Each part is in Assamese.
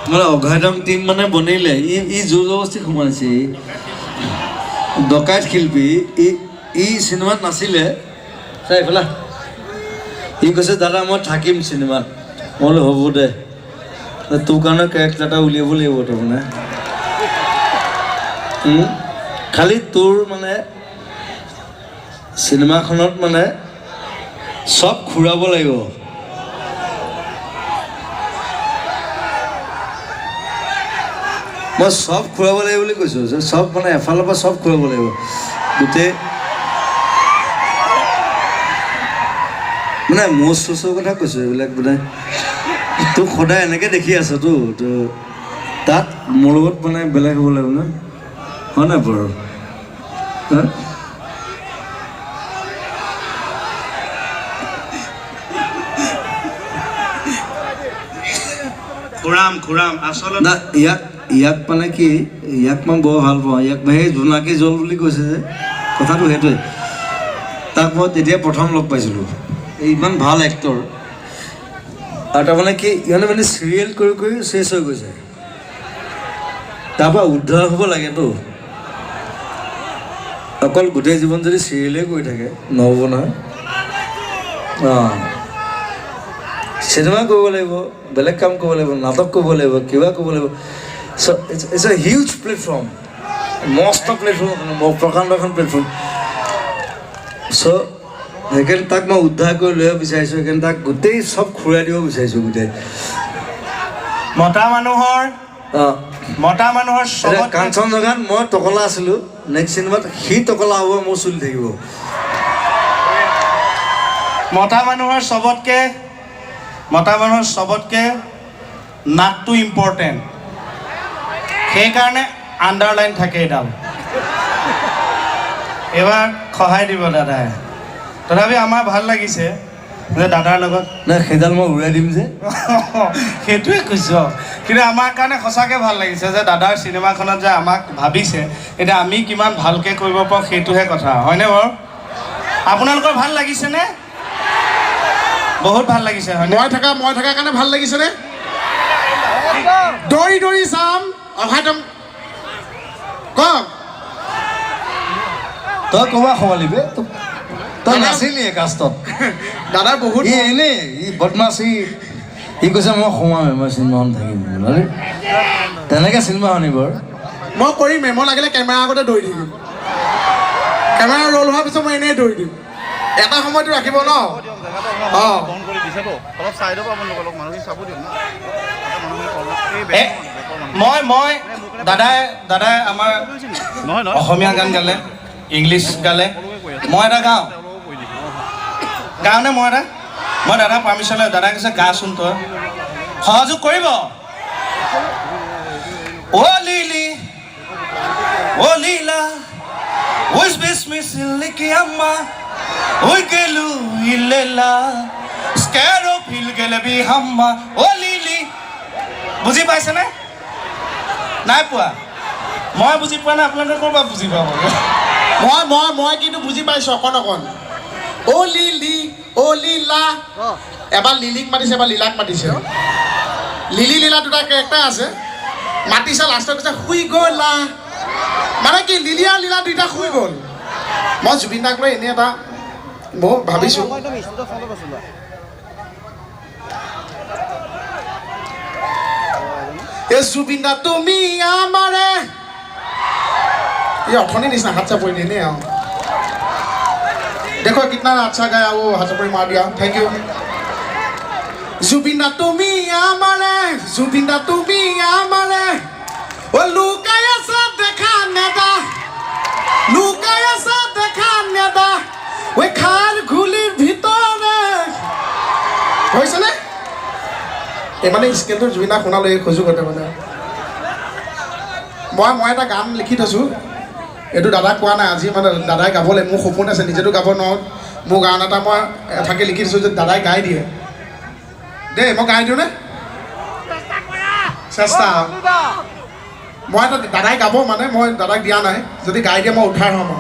মানে অঘাইতম টিম মানে বনিলে ই জোৰ জবস্তি সোমাইছে ডকাইত শিল্পী ই চিনেমাত নাছিলে চাই এইফালে ই কৈছে দাদা মই থাকিম চিনেমাত মই বোলো হ'ব দে তোৰ কাৰণে কেৰেক্টাৰ এটা উলিয়াব লাগিব তাৰমানে খালি তোৰ মানে চিনেমাখনত মানে চব ঘূৰাব লাগিব মই চব ঘূৰাব লাগিব বুলি কৈছোঁ যে চব মানে এফালৰ পৰা চব ঘূৰাব লাগিব গোটেই মানে মোৰ চোচৰ কথা কৈছোঁ এইবিলাক মানে তোক সদায় এনেকৈ দেখি আছতো তো তাত মোৰ লগত মানে বেলেগ হ'ব লাগিব ন হয় নাই বাৰু খুৰাম আচলতে না ইয়াক মানে কি ইয়াক মই বৰ ভাল পাওঁ ইয়াক সেই জোনাকী জল বুলি কৈছে যে কথাটো সেইটোৱে তাক মই তেতিয়া প্ৰথম লগ পাইছিলোঁ ইমান ভাল এক্টৰ আৰু তাৰমানে কি ইহঁতে মানে চিৰিয়েল কৰি কৰি চেচ হৈ গৈছে তাৰপৰা উদ্ধাৰ হ'ব লাগেতো অকল গোটেই জীৱন যদি চিৰিয়েলেই কৰি থাকে নহ'ব নহয় অঁ চিনেমা কৰিব লাগিব বেলেগ কাম কৰিব লাগিব নাটক কৰিব লাগিব কিবা কৰিব লাগিব চ' ইটছ এ হিউজ প্লেটফৰ্ম মস্ত প্লেটফৰ্ম প্ৰকাণ্ড এখন প্লেটফৰ্ম চ' সেইকাৰণে তাক মই উদ্ধাৰ কৰি লৈ আহিব বিচাৰিছোঁ সেইকাৰণে তাক গোটেই চব ঘূৰাই দিব বিচাৰিছোঁ গোটেই মতা মানুহৰ কাঞ্চনজংঘাত মই টকলা আছিলোঁ নেক্সট চিনেমাত সি টকলা হ'ব মোৰ চলি থাকিব মতা মানুহৰ চবতকৈ নাকটো ইম্পৰ্টেণ্ট সেইকাৰণে আণ্ডাৰলাইন থাকে এডাল এইবাৰ সহায় দিব দাদাই তথাপি আমাৰ ভাল লাগিছে যে দাদাৰ লগত নাই সেইডাল মই উৰাই দিম যে সেইটোৱে কৈছোঁ কিন্তু আমাৰ কাৰণে সঁচাকৈ ভাল লাগিছে যে দাদাৰ চিনেমাখনত যে আমাক ভাবিছে এতিয়া আমি কিমান ভালকৈ কৰিব পাৰোঁ সেইটোহে কথা হয়নে বাৰু আপোনালোকৰ ভাল লাগিছেনে বহুত ভাল লাগিছে হয় মই থকা কাৰণে ভাল লাগিছেনে দৌৰি চাম অঘাইতম কওক তই ক'বা সোমালিবে তই নাছিলি কাষ্টত দাদাৰ বহুত এনেই ই বদমাছ সি কৈছে মই সোমামেই মই চিনেমাখন থাকিম তেনেকৈ চিনেমা শুনিব মই কৰিমেই মই লাগিলে কেমেৰা আগতে দৌৰি থাকিম কেমেৰা ৰোল হোৱাৰ পিছত মই এনেই দৌৰি দিম এটা সময়টো ৰাখিব ন অঁ মই দাদাই আমাৰ অসমীয়া গান গালে ইংলিছ গালে মই এটা গাওঁনে মই দাদা পাৰ্মিশ্যন লৈ দাদাই কৈছে গাচোন তই সহযোগ কৰিব অ' লিলি অ' লীলা Hoje mesmo me que ama Hoy que lu ilela Skero pil gele bi hamma O lili বুজি পাইছে নে নাই পোৱা মই বুজি পোৱা নাই আপোনালোকে ক'ৰপৰা বুজি পাব মই কিন্তু বুজি পাইছোঁ অকণ অ' লিলি অ' লীলা এবাৰ লিলিক মাতিছে এবাৰ লীলাক মাতিছে লিলি লীলা দুটা কেৰেক্টাৰ আছে মাতিছে লাষ্টত কৈছে শুই গ'লা মানে কি লিলি আৰু লীলা দুইটা শুই গ'ল মই জুবিন দাক লৈ এনেই এটা মই ভাবিছোঁ এ জুবিন দা তুমি আমাৰে ये अठनी निशा हाथ चापोई नहीं है देखो कितना अच्छा गाया वो हाथ चापोई मार दिया थैंक यू जुबिना तुमी आमारे जुबिना तुमी आमारे ओ लुकाया सा देखा नेदा लुकाया सा देखा नेदा ওই খার ঘুলির ভিতরে হইছে না এ মানে স্কেলটো জুবিনা শুনালৈ খোজো গতে মানে মই এটা গান লিখি থৈছোঁ এইটো দাদাক কোৱা নাই আজি মানে দাদাই গাবলৈ মোৰ সপোন আছে নিজেতো গাব নোৱাৰোঁ মোৰ গান এটা মই এঠাকে লিখি দিছোঁ যে দাদাই গাই দিয়ে দেই মই গাই দিওঁ নে চেষ্টা মই এটা দাদাই গাব মানে মই দাদাক দিয়া নাই যদি গাই দিয়ে মই উঠাই হ'ম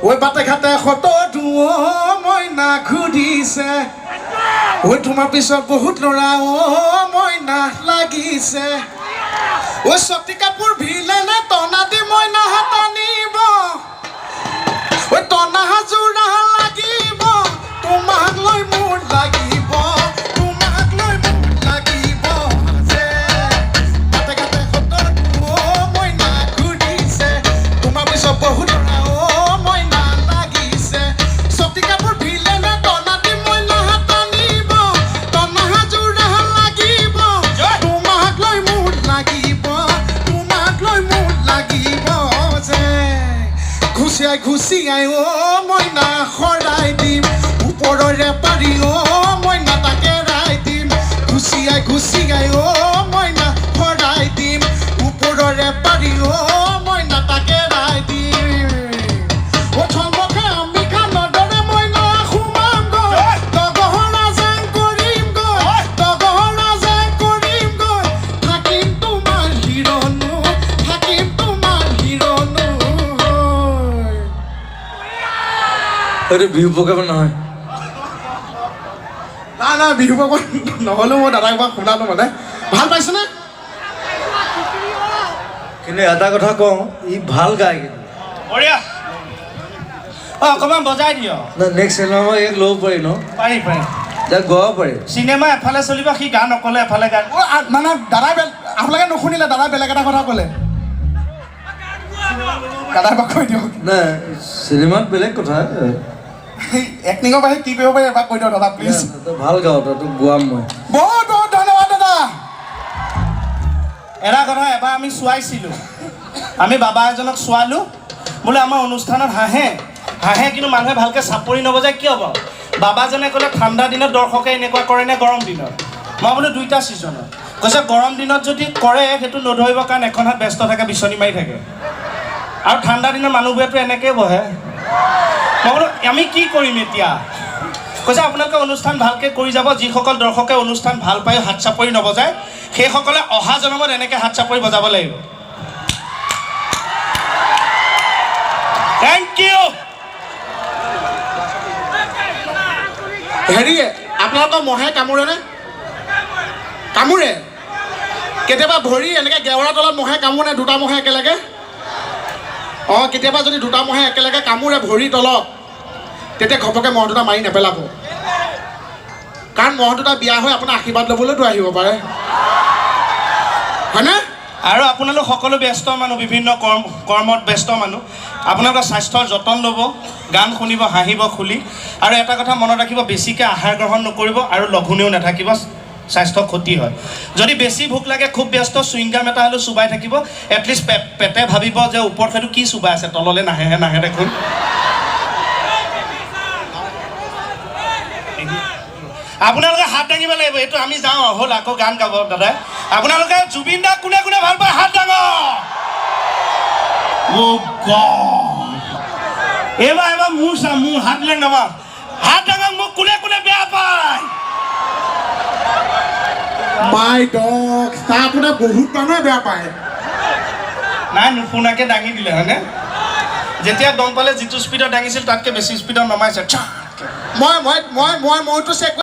ঐ বাটে ঘাটে সত দুৱ মইনা ঘূৰিছে ঐ তোমাৰ পিছত বহুত ল'ৰা মইনা লাগিছে ঐ চকী কাপোৰ ভিলে নে টনা দি মইনা টানিব ঐ টনা হাজোৰা লাগিব তোমাক লৈ মোৰ লাগিব তোমাক লৈ মোৰ লাগিব যে গাতে গাতে সতৰ মইনা ঘূৰিছে তোমাৰ পিছত বহুত ল'ৰা মইনা লাগিছে চকী কাপোৰ ভিলে নে টনা দি মইনা টানিব টনা হাজোৰা লাগিব তোমাক লৈ মোৰ লাগিব তোমাক লৈ মোৰ লাগিব যে ঘুচিয়াই ঘুচিয়াই মইনা সৰাই দিম ওপৰৰে পাৰি মইনা তাকে ৰাই দিম ঘুচিয়াই ঘুচিয়াই মইনা সৰাই দিম ওপৰৰে পাৰি মইনা তাকে ৰাই দিম চমকে আমি খানৰ দৰে মইনা সোমাম গৈ তগহৰা যেন কৰিম গৈ তগহৰা যেন কৰিম গৈ থাকিম তোমাৰ হিৰণো থাকিম তোমাৰ হিৰণো এইটো বিহু প্ৰগ্ৰাম নহয় না না বিহু পাব নহ'লেও মই দাদাক এবাৰ শুনালো মানে ভাল পাইছেনে কিন্তু এটা কথা কওঁ ই ভাল গায় কিন্তু বঢ়িয়া অকণমান বজাই দিয় না নেক্সট চিনেমা ইয়াক ল'ব পাৰি ন পাৰি পাৰি ইয়াক গোৱাব পাৰি চিনেমা এফালে চলিব সি গান অকলে এফালে গান মানে দাদাই আপোনালোকে নুশুনিলে দাদাই বেলেগ এটা কথা ক'লে দাদাই এবাৰ কৈ দিয়ক নাই চিনেমাত বেলেগ কথা এক্টিঙৰ বাহিৰে কি কৰিব পাৰি এবাৰ কৈ দিয়ক দাদা প্লিজ তই ভাল গাৱ তই তোক গোৱাম মই বহুত বহুত ধন্যবাদ দাদা এটা কথা এবাৰ আমি চোৱাইছিলোঁ আমি বাবা এজনক চোৱালোঁ বোলে আমাৰ অনুষ্ঠানত হাঁহে হাঁহে কিন্তু মানুহে ভালকৈ চাপৰি নবজায় কিয় বাৰু বাবাজনে ক'লে ঠাণ্ডা দিনত দৰ্শকে এনেকুৱা কৰে নে গৰম দিনত মই বোলো দুইটা ছিজনত কৈছে গৰম দিনত যদি কৰে সেইটো নধৰিব কাৰণ এখন হাত ব্যস্ত থাকে বিচনী মাৰি থাকে আৰু ঠাণ্ডা দিনত মানুহবোৰেতো এনেকৈ বহে মই বোলো আমি কি কৰিম এতিয়া কৈছে আপোনালোকে অনুষ্ঠান ভালকৈ কৰি যাব যিসকল দৰ্শকে অনুষ্ঠান ভাল পায় হাত চাপৰি নবজায় সেইসকলে অহা জনমত এনেকৈ হাত চাপৰি বজাব লাগিব থেংক ইউ হেৰি আপোনালোকৰ মহে কামোৰেনে কামোৰে কেতিয়াবা ভৰি এনেকৈ গেৱৰা তলত মহে কামোৰে দুটা মহে একেলগে অঁ কেতিয়াবা যদি দুটা মহে একেলগে কামোৰে ভৰিৰ তলত তেতিয়া ঘপকে মহ দুটা মাৰি নেপেলাব কাৰণ মহ দুটা বিয়া হৈ আপোনাৰ আশীৰ্বাদ ল'বলৈতো আহিব পাৰে হয়নে আৰু আপোনালোক সকলো ব্যস্ত মানুহ বিভিন্ন কৰ্মত ব্যস্ত মানুহ আপোনালোকৰ স্বাস্থ্যৰ যতন ল'ব গান শুনিব হাঁহিব খুলি আৰু এটা কথা মনত ৰাখিব বেছিকৈ আহাৰ গ্ৰহণ নকৰিব আৰু লঘোণেও নাথাকিব স্বাস্থ্য ক্ষতি হয় যদি বেছি ভোক লাগে খুব ব্যস্ত চুইংগাম এটা হ'লেও চুবাই থাকিব এটলিষ্ট পেটে ভাবিব যে ওপৰত সেইটো কি চুবাই আছে তললৈ নাহেহে নাহে দেখোন আপোনালোকে হাত দাঙিব লাগিব এইটো আমি যাওঁ হ'ল আকৌ গান গাব দাদাই আপোনালোকে জুবিন দাক কোনে কোনে ভাল পায় হাত দাঙ এইবাৰ মোৰ চাম মোৰ হাত লেং নামা হাত দাঙক মোক কোনে কোনে বেয়া পায় মাই ডগ তাৰ আপোনাৰ বহুত মানুহে বেয়া পায় নাই নুশুনাকৈ দাঙি দিলে হয়নে যেতিয়া গম পালে যিটো স্পীডত দাঙিছিল তাতকৈ বেছি স্পীডত নমাইছে মইতো চেক